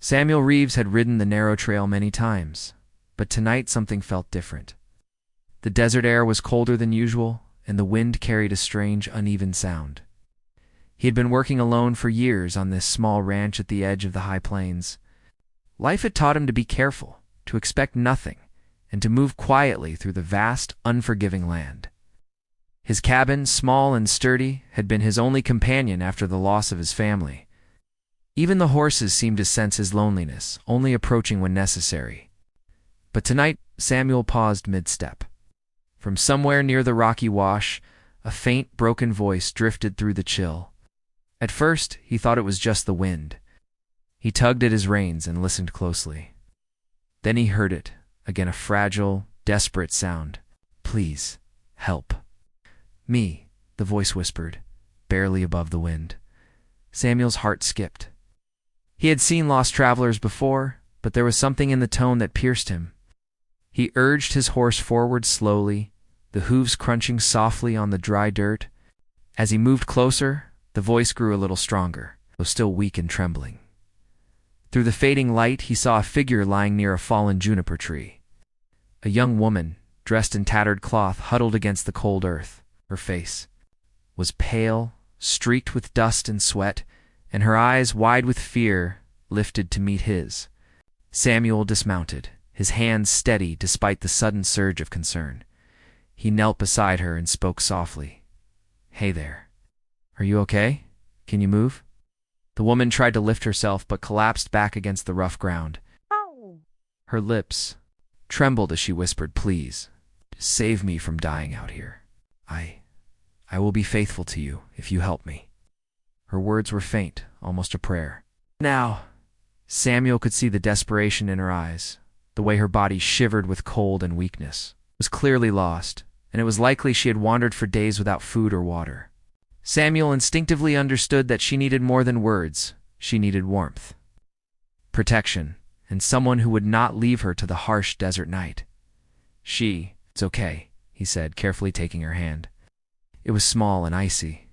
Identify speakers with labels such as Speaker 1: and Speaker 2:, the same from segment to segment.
Speaker 1: Samuel Reeves had ridden the narrow trail many times, but tonight something felt different. The desert air was colder than usual, and the wind carried a strange, uneven sound. He had been working alone for years on this small ranch at the edge of the high plains. Life had taught him to be careful, to expect nothing, and to move quietly through the vast, unforgiving land. His cabin, small and sturdy, had been his only companion after the loss of his family. Even the horses seemed to sense his loneliness, only approaching when necessary. But tonight, Samuel paused mid-step. From somewhere near the rocky wash, a faint, broken voice drifted through the chill. At first, he thought it was just the wind. He tugged at his reins and listened closely. Then he heard it, again a fragile, desperate sound. "Please, help." "Me," the voice whispered, barely above the wind. Samuel's heart skipped. He had seen lost travelers before, but there was something in the tone that pierced him. He urged his horse forward slowly, the hooves crunching softly on the dry dirt. As he moved closer, the voice grew a little stronger, though still weak and trembling. Through the fading light, he saw a figure lying near a fallen juniper tree. A young woman, dressed in tattered cloth, huddled against the cold earth. Her face was pale, streaked with dust and sweat, and her eyes, wide with fear, lifted to meet his. Samuel dismounted, his hands steady despite the sudden surge of concern. He knelt beside her and spoke softly. "Hey there. Are you okay? Can you move?" The woman tried to lift herself but collapsed back against the rough ground. Her lips trembled as she whispered, "Please, save me from dying out here. I will be faithful to you if you help me." Her words were faint, almost a prayer. Now, Samuel could see the desperation in her eyes. The way her body shivered with cold and weakness was clearly lost, and it was likely she had wandered for days without food or water. Samuel instinctively understood that she needed more than words. She needed warmth, protection, and someone who would not leave her to the harsh desert night. "It's okay," he said, carefully taking her hand. It was small and icy.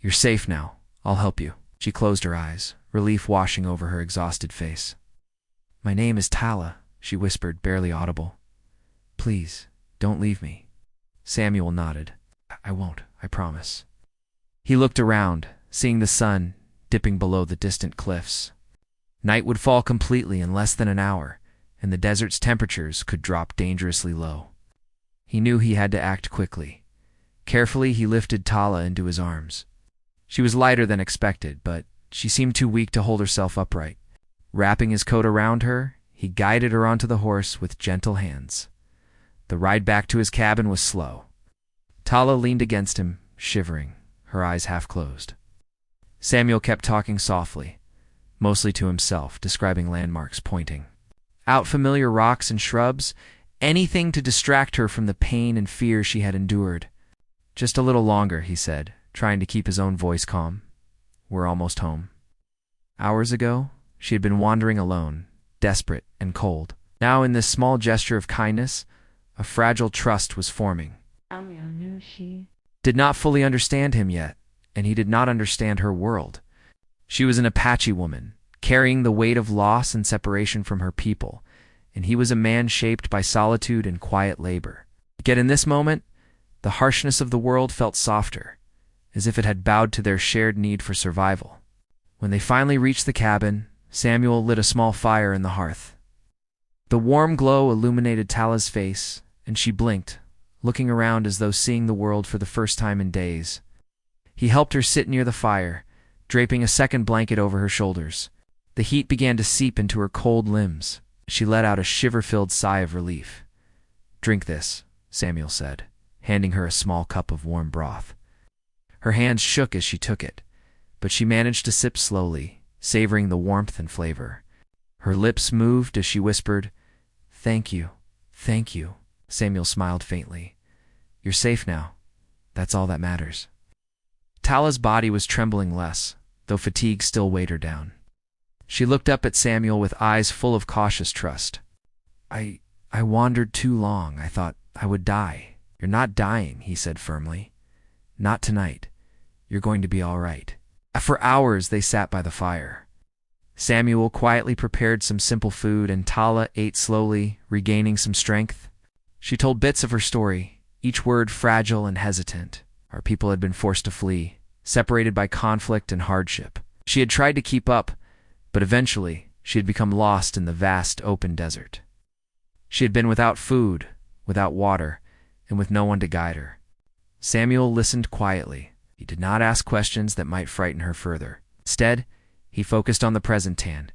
Speaker 1: "You're safe now. I'll help you." She closed her eyes, relief washing over her exhausted face. "My name is Tala," she whispered, barely audible. "Please, don't leave me." Samuel nodded. I won't, I promise." He looked around, seeing the sun dipping below the distant cliffs. Night would fall completely in less than an hour, and the desert's temperatures could drop dangerously low. He knew he had to act quickly. Carefully, he lifted Tala into his arms. She was lighter than expected, but she seemed too weak to hold herself upright. Wrapping his coat around her, he guided her onto the horse with gentle hands. The ride back to his cabin was slow. Tala leaned against him, shivering, her eyes half closed. Samuel kept talking softly, mostly to himself, describing landmarks, pointing out familiar rocks and shrubs, anything to distract her from the pain and fear she had endured. "Just a little longer," he said, trying to keep his own voice calm. "We're almost home." Hours ago, she had been wandering alone, desperate and cold. Now, in this small gesture of kindness, a fragile trust was forming. Did not fully understand him yet, and he did not understand her world. She was an Apache woman, carrying the weight of loss and separation from her people, and he was a man shaped by solitude and quiet labor. Yet in this moment, the harshness of the world felt softer, as if it had bowed to their shared need for survival. When they finally reached the cabin, Samuel lit a small fire in the hearth. The warm glow illuminated Tala's face, and she blinked, looking around as though seeing the world for the first time in days. He helped her sit near the fire, draping a second blanket over her shoulders. The heat began to seep into her cold limbs. She let out a shiver-filled sigh of relief. "Drink this," Samuel said, handing her a small cup of warm broth. Her hands shook as she took it, but she managed to sip slowly, savoring the warmth and flavor. Her lips moved as she whispered, "Thank you, thank you." Samuel smiled faintly. "You're safe now. That's all that matters." Tala's body was trembling less, though fatigue still weighed her down. She looked up at Samuel with eyes full of cautious trust. I wandered too long. I thought I would die." "You're not dying," he said firmly. "Not tonight. You're going to be all right." For hours they sat by the fire. Samuel quietly prepared some simple food, and Tala ate slowly, regaining some strength. She told bits of her story, each word fragile and hesitant. Our people had been forced to flee, separated by conflict and hardship. She had tried to keep up, but eventually she had become lost in the vast open desert. She had been without food, without water, and with no one to guide her. Samuel listened quietly. He did not ask questions that might frighten her further. Instead, he focused on the present hand,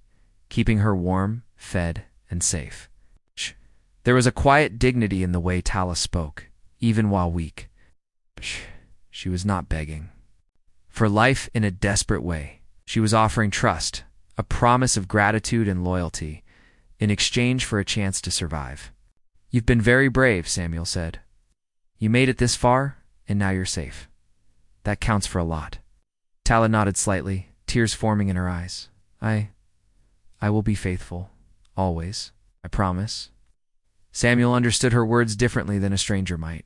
Speaker 1: keeping her warm, fed, and safe. There was a quiet dignity in the way Tala spoke, even while weak. She was not begging for life in a desperate way. She was offering trust, a promise of gratitude and loyalty, in exchange for a chance to survive. "You've been very brave," Samuel said. "You made it this far, and now you're safe. That counts for a lot." Tala nodded slightly, tears forming in her eyes. I will be faithful. Always. I promise." Samuel understood her words differently than a stranger might.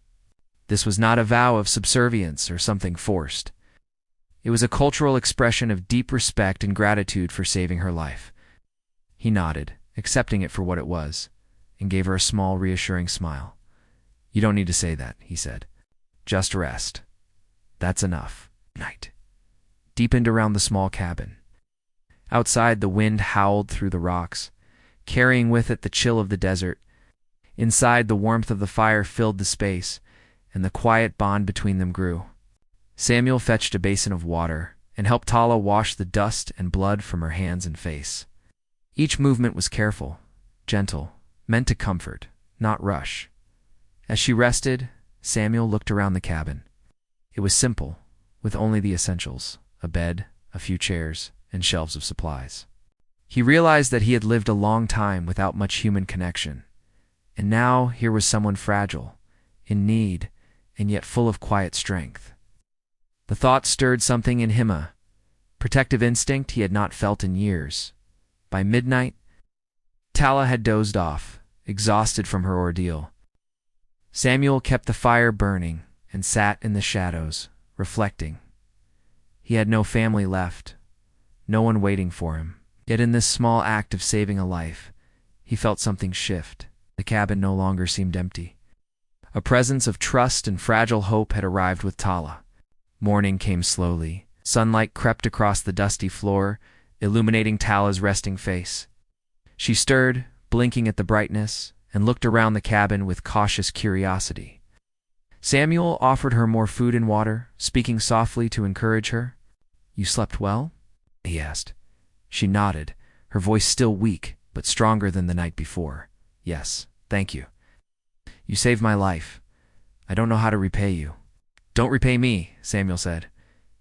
Speaker 1: This was not a vow of subservience or something forced. It was a cultural expression of deep respect and gratitude for saving her life. He nodded, accepting it for what it was, and gave her a small, reassuring smile. "You don't need to say that," he said. "Just rest. That's enough." Night deepened around the small cabin. Outside, the wind howled through the rocks, carrying with it the chill of the desert. Inside, the warmth of the fire filled the space, and the quiet bond between them grew. Samuel fetched a basin of water and helped Tala wash the dust and blood from her hands and face. Each movement was careful, gentle, meant to comfort, not rush. As she rested, Samuel looked around the cabin. It was simple, with only the essentials: a bed, a few chairs, and shelves of supplies. He realized that he had lived a long time without much human connection, and now here was someone fragile, in need, and yet full of quiet strength. The thought stirred something in him, a protective instinct he had not felt in years. By midnight, Tala had dozed off, exhausted from her ordeal. Samuel kept the fire burning and sat in the shadows, reflecting. He had no family left, no one waiting for him. Yet in this small act of saving a life, he felt something shift. The cabin no longer seemed empty. A presence of trust and fragile hope had arrived with Tala. Morning came slowly. Sunlight crept across the dusty floor, illuminating Tala's resting face. She stirred, blinking at the brightness, and looked around the cabin with cautious curiosity. Samuel offered her more food and water, speaking softly to encourage her. "You slept well?" he asked. She nodded, her voice still weak, but stronger than the night before. "Yes, thank you. You saved my life. I don't know how to repay you." "Don't repay me," Samuel said.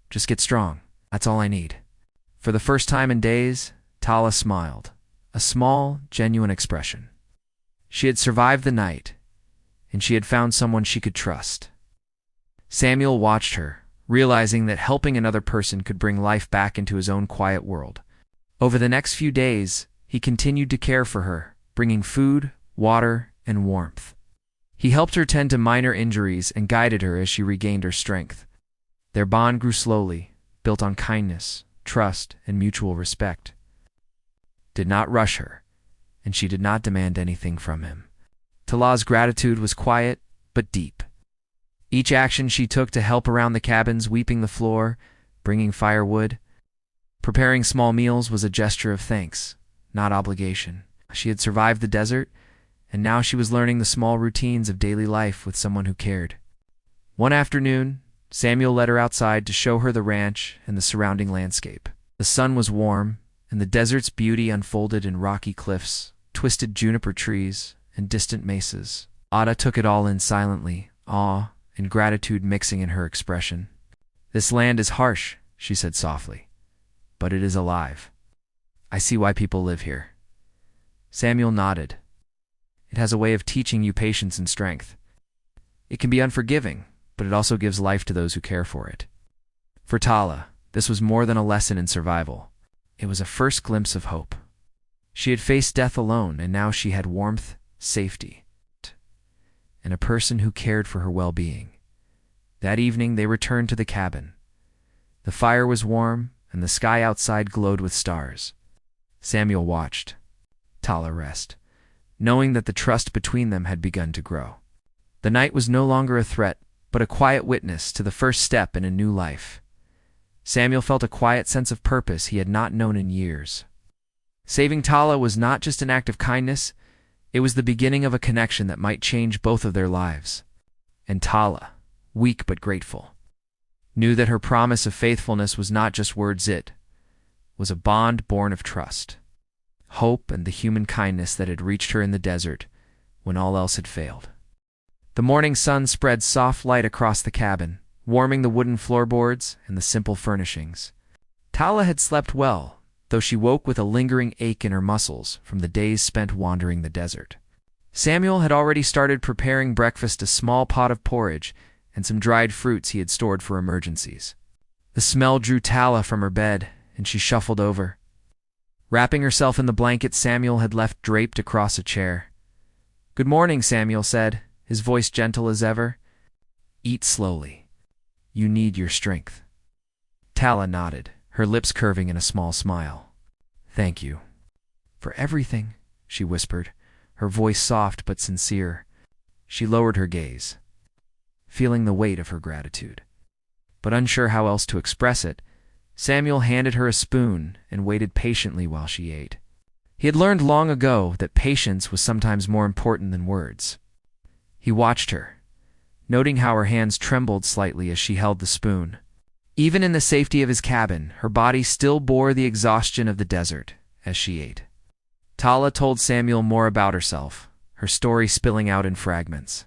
Speaker 1: "Just get strong. That's all I need." For the first time in days, Tala smiled, a small, genuine expression. She had survived the night, and she had found someone she could trust. Samuel watched her, realizing that helping another person could bring life back into his own quiet world. Over the next few days, he continued to care for her, bringing food, water, and warmth. He helped her tend to minor injuries and guided her as she regained her strength. Their bond grew slowly, built on kindness, trust, and mutual respect. Did not rush her, and she did not demand anything from him. Tala's gratitude was quiet, but deep. Each action she took to help around the cabin, sweeping the floor, bringing firewood, preparing small meals, was a gesture of thanks, not obligation. She had survived the desert, and now she was learning the small routines of daily life with someone who cared. One afternoon, Samuel led her outside to show her the ranch and the surrounding landscape. The sun was warm, and the desert's beauty unfolded in rocky cliffs, twisted juniper trees, and distant mesas. Ada took it all in silently, awe and gratitude mixing in her expression. "This land is harsh," she said softly, "but it is alive. I see why people live here." Samuel nodded. "It has a way of teaching you patience and strength. It can be unforgiving, but it also gives life to those who care for it." For Tala, this was more than a lesson in survival. It was a first glimpse of hope. She had faced death alone, and now she had warmth, safety, and a person who cared for her well-being. That evening they returned to the cabin. The fire was warm, and the sky outside glowed with stars. Samuel watched Tala rest, knowing that the trust between them had begun to grow. The night was no longer a threat, but a quiet witness to the first step in a new life. Samuel felt a quiet sense of purpose he had not known in years. Saving Tala was not just an act of kindness, it was the beginning of a connection that might change both of their lives. And Tala, weak but grateful, knew that her promise of faithfulness was not just words, it was a bond born of trust, hope, and the human kindness that had reached her in the desert when all else had failed. The morning sun spread soft light across the cabin, warming the wooden floorboards and the simple furnishings. Tala had slept well, though she woke with a lingering ache in her muscles from the days spent wandering the desert. Samuel had already started preparing breakfast, a small pot of porridge and some dried fruits he had stored for emergencies. The smell drew Tala from her bed, and she shuffled over. Wrapping herself in the blanket Samuel had left draped across a chair. "Good morning," Samuel said, his voice gentle as ever. "Eat slowly. You need your strength." Tala nodded, her lips curving in a small smile. "Thank you for everything," she whispered, her voice soft but sincere. She lowered her gaze, feeling the weight of her gratitude. But unsure how else to express it, Samuel handed her a spoon and waited patiently while she ate. He had learned long ago that patience was sometimes more important than words. He watched her, noting how her hands trembled slightly as she held the spoon. Even in the safety of his cabin, her body still bore the exhaustion of the desert as she ate. Tala told Samuel more about herself, her story spilling out in fragments.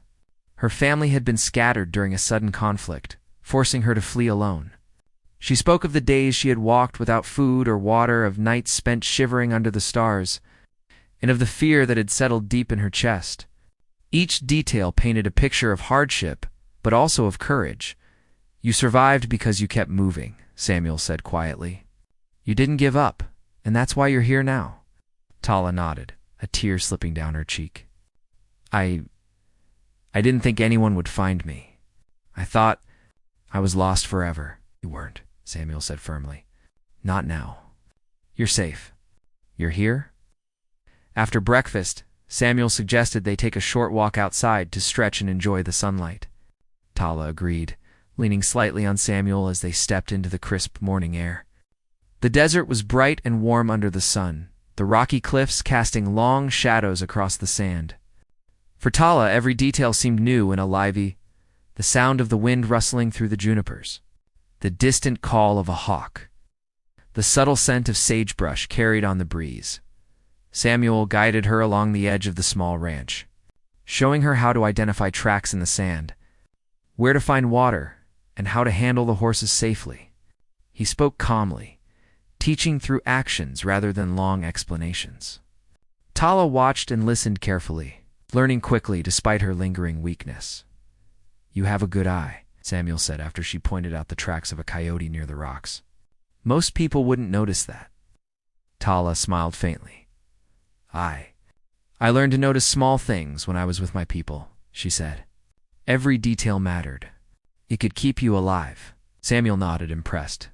Speaker 1: Her family had been scattered during a sudden conflict, forcing her to flee alone. She spoke of the days she had walked without food or water, of nights spent shivering under the stars, and of the fear that had settled deep in her chest. Each detail painted a picture of hardship, but also of courage. "You survived because you kept moving," Samuel said quietly. "You didn't give up, and that's why you're here now." Tala nodded, a tear slipping down her cheek. I didn't think anyone would find me. I thought I was lost forever." "You weren't," Samuel said firmly. "Not now. You're safe. You're here?" After breakfast, Samuel suggested they take a short walk outside to stretch and enjoy the sunlight. Tala agreed, leaning slightly on Samuel as they stepped into the crisp morning air. The desert was bright and warm under the sun, the rocky cliffs casting long shadows across the sand. For Tala, every detail seemed new and alive: the sound of the wind rustling through the junipers, the distant call of a hawk, the subtle scent of sagebrush carried on the breeze. Samuel guided her along the edge of the small ranch, showing her how to identify tracks in the sand, where to find water, and how to handle the horses safely. He spoke calmly, teaching through actions rather than long explanations. Tala watched and listened carefully, learning quickly despite her lingering weakness. "You have a good eye," Samuel said after she pointed out the tracks of a coyote near the rocks. "Most people wouldn't notice that." Tala smiled faintly. I learned to notice small things when I was with my people," she said. "Every detail mattered. It could keep you alive." Samuel nodded, impressed.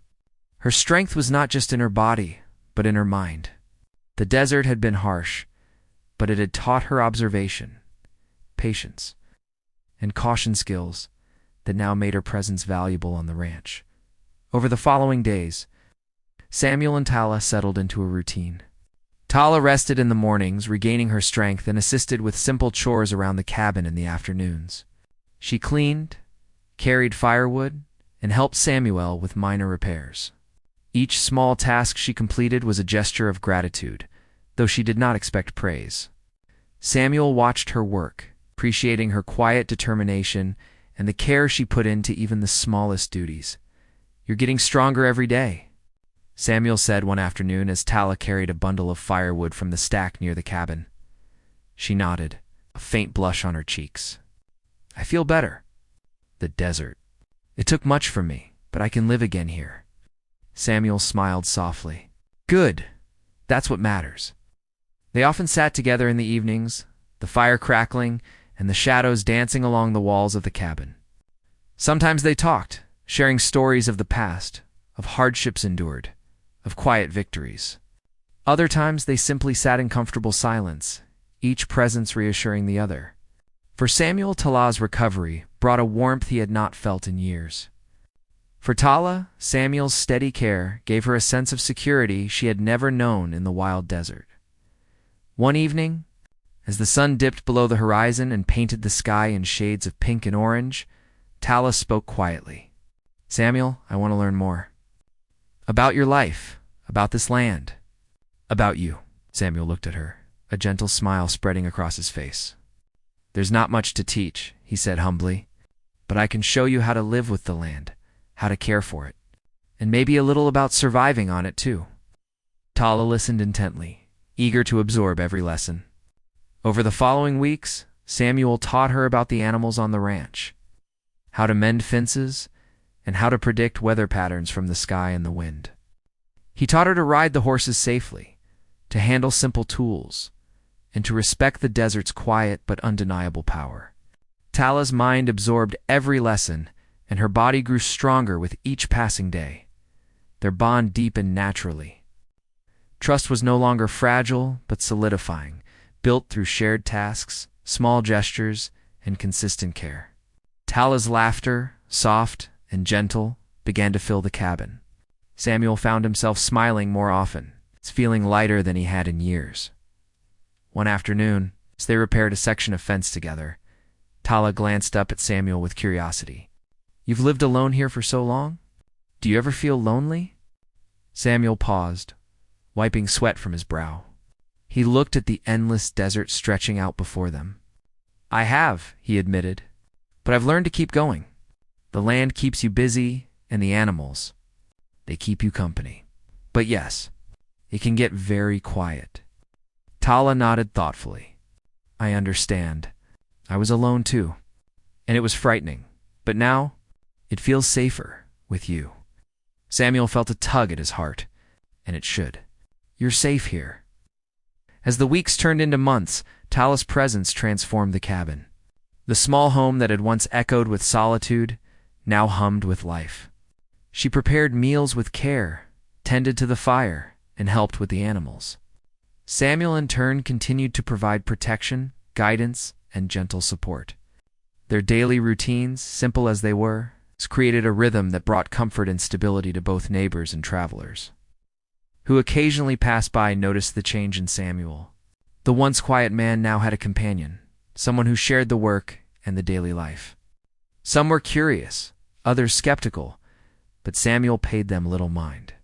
Speaker 1: Her strength was not just in her body, but in her mind. The desert had been harsh, but it had taught her observation, patience, and caution skills that now made her presence valuable on the ranch. Over the following days, Samuel and Tala settled into a routine. Tala rested in the mornings, regaining her strength, and assisted with simple chores around the cabin in the afternoons. She cleaned, carried firewood, and helped Samuel with minor repairs. Each small task she completed was a gesture of gratitude, though she did not expect praise. Samuel watched her work, appreciating her quiet determination and the care she put into even the smallest duties. "You're getting stronger every day," Samuel said one afternoon as Tala carried a bundle of firewood from the stack near the cabin. She nodded, a faint blush on her cheeks. "I feel better." "The desert. It took much from me, but I can live again here." Samuel smiled softly. "Good. That's what matters." They often sat together in the evenings, the fire crackling and the shadows dancing along the walls of the cabin. Sometimes they talked, sharing stories of the past, of hardships endured, of quiet victories. Other times they simply sat in comfortable silence, each presence reassuring the other. For Samuel, Tala's recovery brought a warmth he had not felt in years. For Tala, Samuel's steady care gave her a sense of security she had never known in the wild desert. One evening, as the sun dipped below the horizon and painted the sky in shades of pink and orange, Tala spoke quietly. "Samuel, I want to learn more. About your life, about this land, about you." Samuel looked at her, a gentle smile spreading across his face. "There's not much to teach," he said humbly, "but I can show you how to live with the land, how to care for it, and maybe a little about surviving on it too." Tala listened intently, eager to absorb every lesson. Over the following weeks, Samuel taught her about the animals on the ranch, how to mend fences, and how to predict weather patterns from the sky and the wind. He taught her to ride the horses safely, to handle simple tools, and to respect the desert's quiet but undeniable power. Tala's mind absorbed every lesson, and her body grew stronger with each passing day. Their bond deepened naturally. Trust was no longer fragile but solidifying, built through shared tasks, small gestures, and consistent care. Tala's laughter, soft and gentle, began to fill the cabin. Samuel found himself smiling more often, feeling lighter than he had in years. One afternoon, as they repaired a section of fence together, Tala glanced up at Samuel with curiosity. "You've lived alone here for so long? Do you ever feel lonely?" Samuel paused, wiping sweat from his brow. He looked at the endless desert stretching out before them. "I have," he admitted, "but I've learned to keep going. The land keeps you busy, and the animals, they keep you company. But yes, it can get very quiet." Tala nodded thoughtfully. "I understand. I was alone too, and it was frightening. But now, it feels safer with you." Samuel felt a tug at his heart, and it should. "You're safe here." As the weeks turned into months, Tala's presence transformed the cabin. The small home that had once echoed with solitude now hummed with life. She prepared meals with care, tended to the fire, and helped with the animals. Samuel, in turn, continued to provide protection, guidance, and gentle support. Their daily routines, simple as they were, created a rhythm that brought comfort and stability to both neighbors and travelers. Who occasionally passed by noticed the change in Samuel. The once quiet man now had a companion, someone who shared the work and the daily life. Some were curious, others skeptical, but Samuel paid them little mind.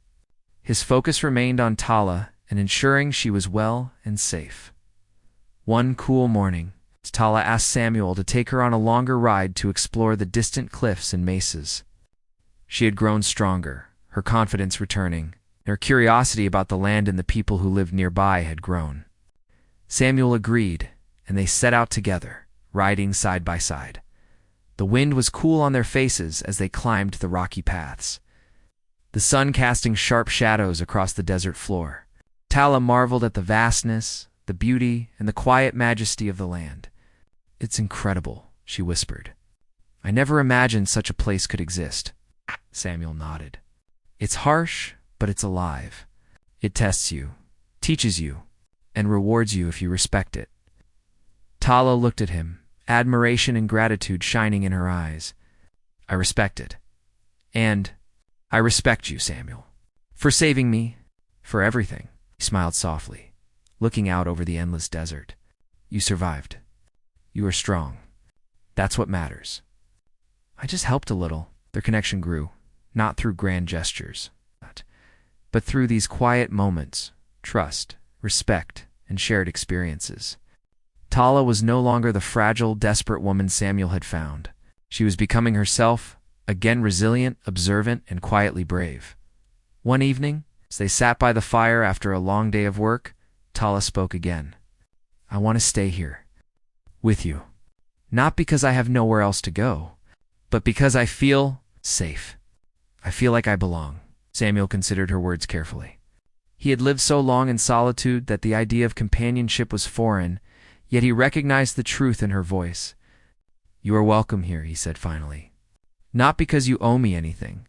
Speaker 1: His focus remained on Tala and ensuring she was well and safe. One cool morning, Tala asked Samuel to take her on a longer ride to explore the distant cliffs and mesas. She had grown stronger, her confidence returning, and her curiosity about the land and the people who lived nearby had grown. Samuel agreed, and they set out together, riding side by side. The wind was cool on their faces as they climbed the rocky paths, the sun casting sharp shadows across the desert floor. Tala marveled at the vastness, the beauty, and the quiet majesty of the land. "It's incredible," she whispered. "I never imagined such a place could exist." Samuel nodded. "It's harsh, but it's alive. It tests you, teaches you, and rewards you if you respect it." Tala looked at him, admiration and gratitude shining in her eyes. "I respect it. And I respect you, Samuel. For saving me, for everything." He smiled softly, looking out over the endless desert. "You survived. You are strong. That's what matters." "I just helped a little." Their connection grew, not through grand gestures, but through these quiet moments, trust, respect, and shared experiences. Tala was no longer the fragile, desperate woman Samuel had found. She was becoming herself, again resilient, observant, and quietly brave. One evening, as they sat by the fire after a long day of work, Tala spoke again. "I want to stay here, with you. Not because I have nowhere else to go, but because I feel safe. I feel like I belong." Samuel considered her words carefully. He had lived so long in solitude that the idea of companionship was foreign, yet he recognized the truth in her voice. "You are welcome here," he said finally. "Not because you owe me anything,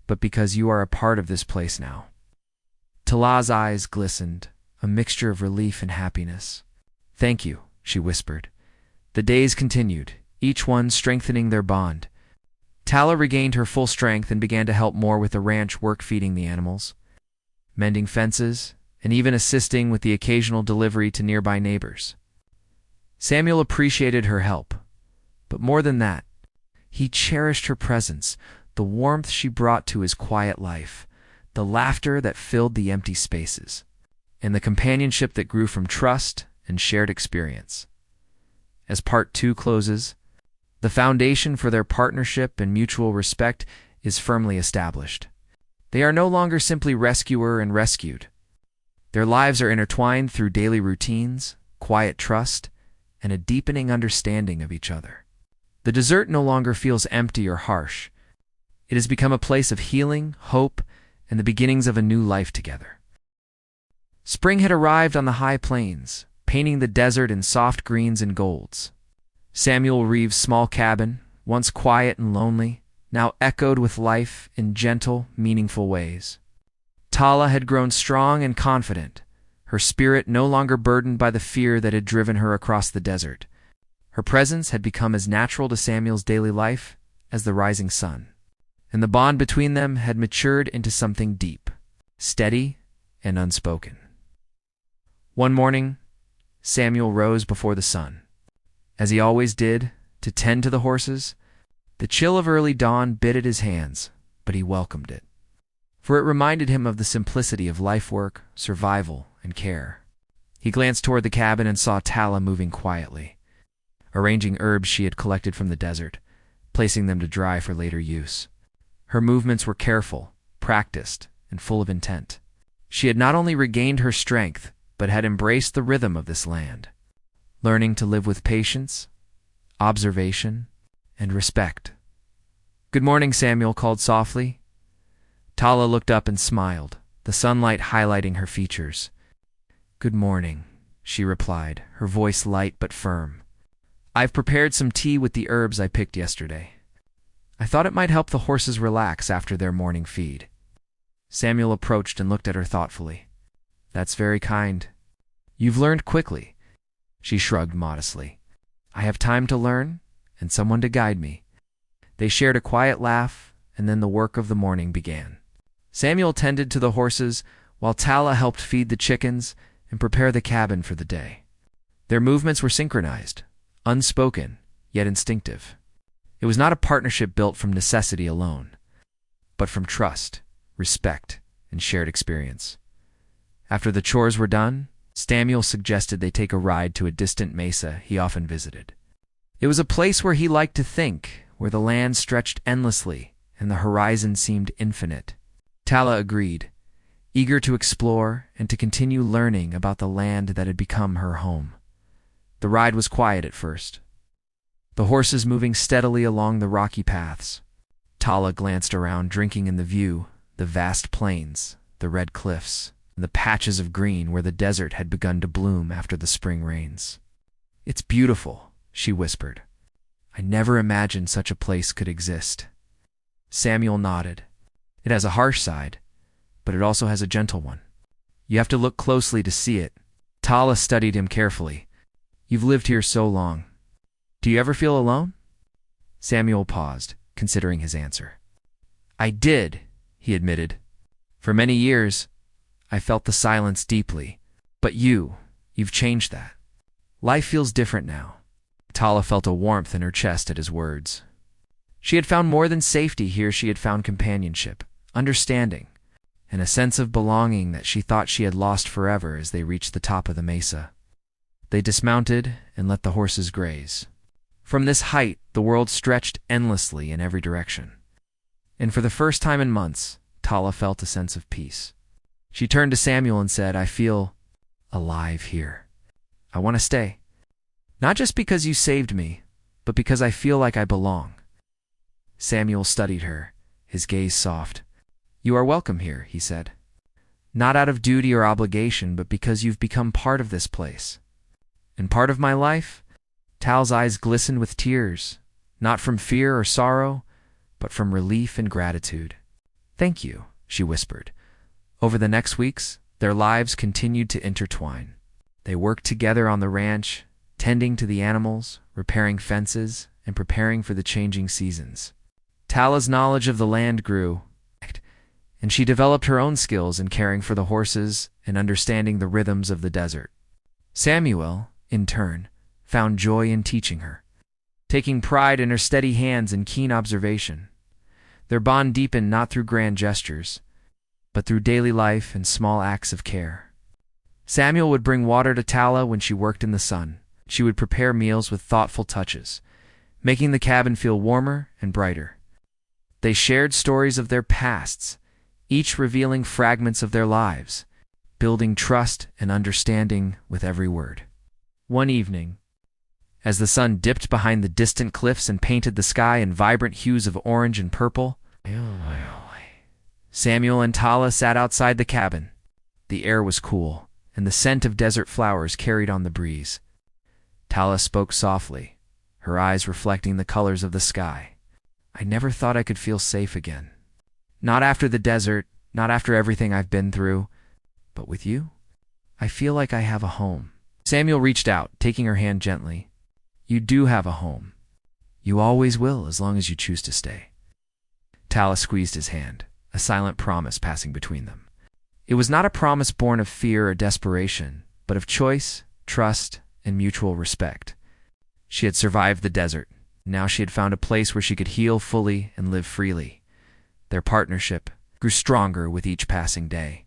Speaker 1: but because you are a part of this place now." Tala's eyes glistened, a mixture of relief and happiness. "Thank you," she whispered. The days continued, each one strengthening their bond. Tala regained her full strength and began to help more with the ranch work, feeding the animals, mending fences, and even assisting with the occasional delivery to nearby neighbors. Samuel appreciated her help, but more than that, he cherished her presence, the warmth she brought to his quiet life, the laughter that filled the empty spaces, and the companionship that grew from trust and shared experience. As part 2 closes, the foundation for their partnership and mutual respect is firmly established. They are no longer simply rescuer and rescued. Their lives are intertwined through daily routines, quiet trust, and a deepening understanding of each other. The desert no longer feels empty or harsh. It has become a place of healing, hope, and the beginnings of a new life together. Spring had arrived on the high plains, painting the desert in soft greens and golds. Samuel Reeves' small cabin, once quiet and lonely, now echoed with life in gentle, meaningful ways. Tala had grown strong and confident, her spirit no longer burdened by the fear that had driven her across the desert. Her presence had become as natural to Samuel's daily life as the rising sun, and the bond between them had matured into something deep, steady, and unspoken. One morning, Samuel rose before the sun. As he always did, to tend to the horses, the chill of early dawn bit at his hands, but he welcomed it, for it reminded him of the simplicity of life work, survival, and care. He glanced toward the cabin and saw Tala moving quietly, arranging herbs she had collected from the desert, placing them to dry for later use. Her movements were careful, practiced, and full of intent. She had not only regained her strength, but had embraced the rhythm of this land, learning to live with patience, observation, and respect. "Good morning," Samuel called softly. Tala looked up and smiled, the sunlight highlighting her features. "Good morning," she replied, her voice light but firm. "I've prepared some tea with the herbs I picked yesterday. I thought it might help the horses relax after their morning feed." Samuel approached and looked at her thoughtfully. "That's very kind. You've learned quickly." She shrugged modestly. "I have time to learn and someone to guide me." They shared a quiet laugh, and then the work of the morning began. Samuel tended to the horses, while Tala helped feed the chickens and prepare the cabin for the day. Their movements were synchronized, unspoken, yet instinctive. It was not a partnership built from necessity alone, but from trust, respect, and shared experience. After the chores were done, Samuel suggested they take a ride to a distant mesa he often visited. It was a place where he liked to think, where the land stretched endlessly and the horizon seemed infinite. Tala agreed, eager to explore and to continue learning about the land that had become her home. The ride was quiet at first, the horses moving steadily along the rocky paths. Tala glanced around, drinking in the view, the vast plains, the red cliffs, and the patches of green where the desert had begun to bloom after the spring rains. "It's beautiful," she whispered. "I never imagined such a place could exist." Samuel nodded. "It has a harsh side, but it also has a gentle one. You have to look closely to see it." Tala studied him carefully. "You've lived here so long. Do you ever feel alone?" Samuel paused, considering his answer. "I did," he admitted. "For many years, I felt the silence deeply. But you've changed that. Life feels different now." Tala felt a warmth in her chest at his words. She had found more than safety here. She had found companionship, understanding, and a sense of belonging that she thought she had lost forever as they reached the top of the mesa. They dismounted and let the horses graze. From this height, the world stretched endlessly in every direction. And for the first time in months, Tala felt a sense of peace. She turned to Samuel and said, "I feel alive here. I want to stay. Not just because you saved me, but because I feel like I belong." Samuel studied her, his gaze soft. "You are welcome here," he said. "Not out of duty or obligation, but because you've become part of this place." "And part of my life?" Tal's eyes glistened with tears, not from fear or sorrow, but from relief and gratitude. "Thank you," she whispered. "Over the next weeks, Their lives continued to intertwine. They worked together on the ranch, tending to the animals, repairing fences, and preparing for the changing seasons. Tala's knowledge of the land grew, and she developed her own skills in caring for the horses and understanding the rhythms of the desert. Samuel, in turn, found joy in teaching her, taking pride in her steady hands and keen observation. Their bond deepened not through grand gestures, but through daily life and small acts of care. Samuel would bring water to Tala when she worked in the sun. She would prepare meals with thoughtful touches, making the cabin feel warmer and brighter. They shared stories of their pasts, each revealing fragments of their lives, building trust and understanding with every word. One evening, as the sun dipped behind the distant cliffs and painted the sky in vibrant hues of orange and purple, Samuel and Tala sat outside the cabin. The air was cool, and the scent of desert flowers carried on the breeze. Tala spoke softly, her eyes reflecting the colors of the sky. "I never thought I could feel safe again. Not after the desert, not after everything I've been through, but with you, I feel like I have a home." Samuel reached out, taking her hand gently. "You do have a home. You always will, as long as you choose to stay." Tala squeezed his hand, a silent promise passing between them. It was not a promise born of fear or desperation, but of choice, trust, and mutual respect. She had survived the desert. Now she had found a place where she could heal fully and live freely. Their partnership grew stronger with each passing day.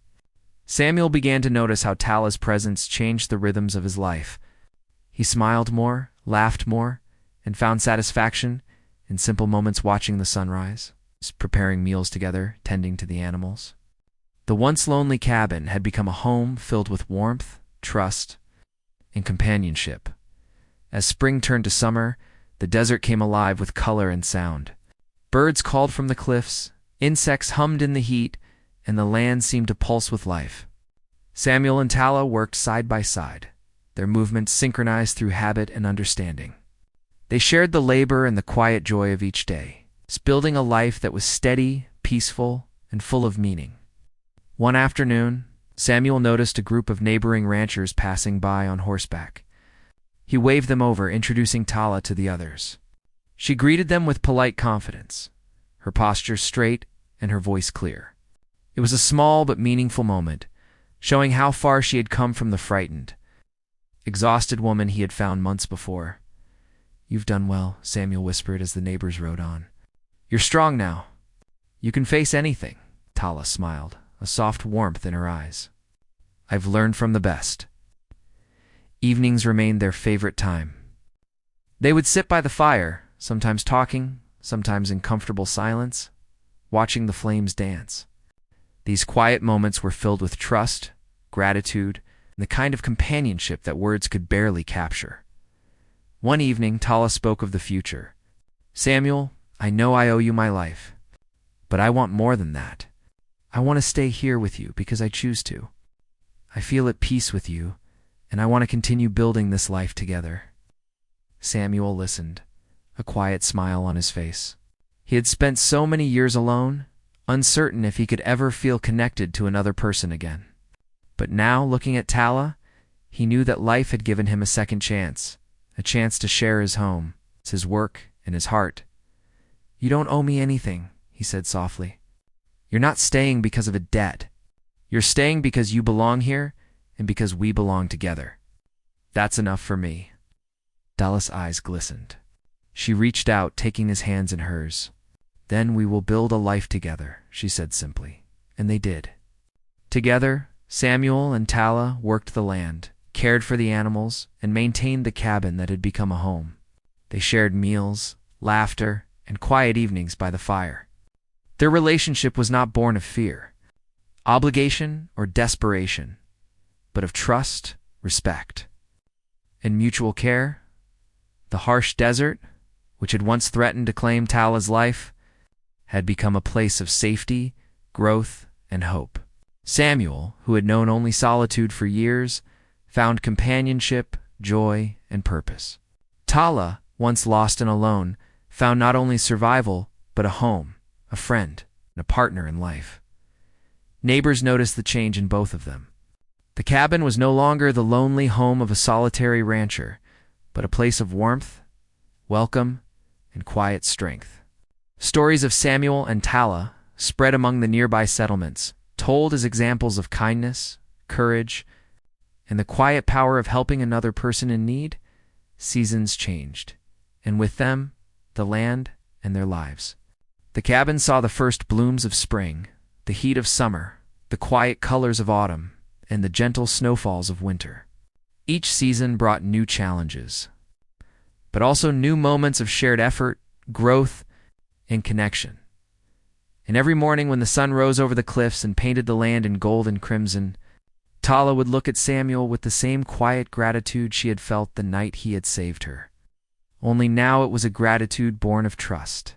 Speaker 1: Samuel began to notice how Tala's presence changed the rhythms of his life. He smiled more, laughed more, and found satisfaction in simple moments watching the sunrise, preparing meals together, tending to the animals. The once lonely cabin had become a home filled with warmth, trust, and companionship. As spring turned to summer, the desert came alive with color and sound. Birds called from the cliffs, insects hummed in the heat, and the land seemed to pulse with life. Samuel and Tala worked side by side, their movements synchronized through habit and understanding. They shared the labor and the quiet joy of each day, building a life that was steady, peaceful, and full of meaning. One afternoon, Samuel noticed a group of neighboring ranchers passing by on horseback. He waved them over, introducing Tala to the others. She greeted them with polite confidence, her posture straight and her voice clear. It was a small but meaningful moment, showing how far she had come from the frightened, exhausted woman he had found months before. "You've done well," Samuel whispered as the neighbors rode on. "You're strong now. You can face anything." Tala smiled, a soft warmth in her eyes. "I've learned from the best." Evenings remained their favorite time. They would sit by the fire, sometimes talking, sometimes in comfortable silence, watching the flames dance. These quiet moments were filled with trust, gratitude, and the kind of companionship that words could barely capture. One evening, Tala spoke of the future. "Samuel, I know I owe you my life, but I want more than that. I want to stay here with you because I choose to. I feel at peace with you, and I want to continue building this life together." Samuel listened, a quiet smile on his face. He had spent so many years alone, uncertain if he could ever feel connected to another person again. But now, looking at Tala, he knew that life had given him a second chance, a chance to share his home, his work, and his heart. "You don't owe me anything," he said softly. "You're not staying because of a debt. You're staying because you belong here and because we belong together. That's enough for me." Tala's eyes glistened. She reached out, taking his hands in hers. "Then we will build a life together," she said simply, and they did. Together, Samuel and Tala worked the land, cared for the animals, and maintained the cabin that had become a home. They shared meals, laughter, and quiet evenings by the fire. Their relationship was not born of fear, obligation, or desperation, but of trust, respect, and mutual care. The harsh desert, which had once threatened to claim Tala's life, had become a place of safety, growth, and hope. Samuel, who had known only solitude for years, found companionship, joy, and purpose. Tala, once lost and alone, found not only survival, but a home, a friend, and a partner in life. Neighbors noticed the change in both of them. The cabin was no longer the lonely home of a solitary rancher, but a place of warmth, welcome, and quiet strength. Stories of Samuel and Tala spread among the nearby settlements, told as examples of kindness, courage, and the quiet power of helping another person in need. Seasons changed, and with them, the land and their lives. The cabin saw the first blooms of spring, the heat of summer, the quiet colors of autumn, and the gentle snowfalls of winter. Each season brought new challenges, but also new moments of shared effort, growth, and connection. And every morning when the sun rose over the cliffs and painted the land in gold and crimson, Tala would look at Samuel with the same quiet gratitude she had felt the night he had saved her. Only now it was a gratitude born of trust,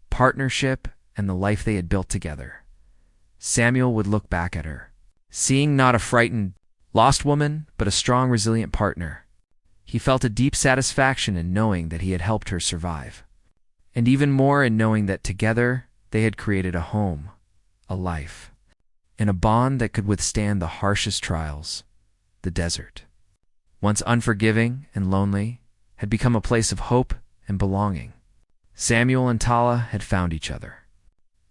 Speaker 1: partnership, and the life they had built together. Samuel would look back at her, seeing not a frightened, lost woman, but a strong, resilient partner. He felt a deep satisfaction in knowing that he had helped her survive, and even more in knowing that together they had created a home, a life, and a bond that could withstand the harshest trials. The desert, once unforgiving and lonely, had become a place of hope and belonging. Samuel and Tala had found each other,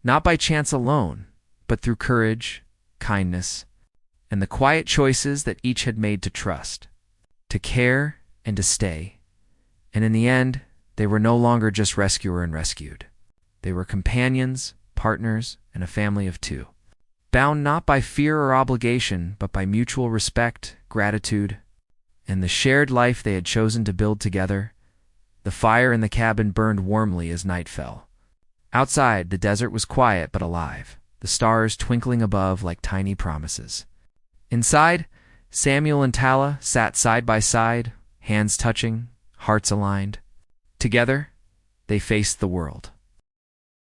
Speaker 1: not by chance alone, but through courage, kindness, and the quiet choices that each had made to trust, to care, and to stay. And in the end, they were no longer just rescuer and rescued. They were companions, partners, and a family of two, bound not by fear or obligation, but by mutual respect, gratitude, and the shared life they had chosen to build together. The fire in the cabin burned warmly as night fell. Outside, the desert was quiet but alive, the stars twinkling above like tiny promises. Inside, Samuel and Tala sat side by side, hands touching, hearts aligned. Together, they faced the world.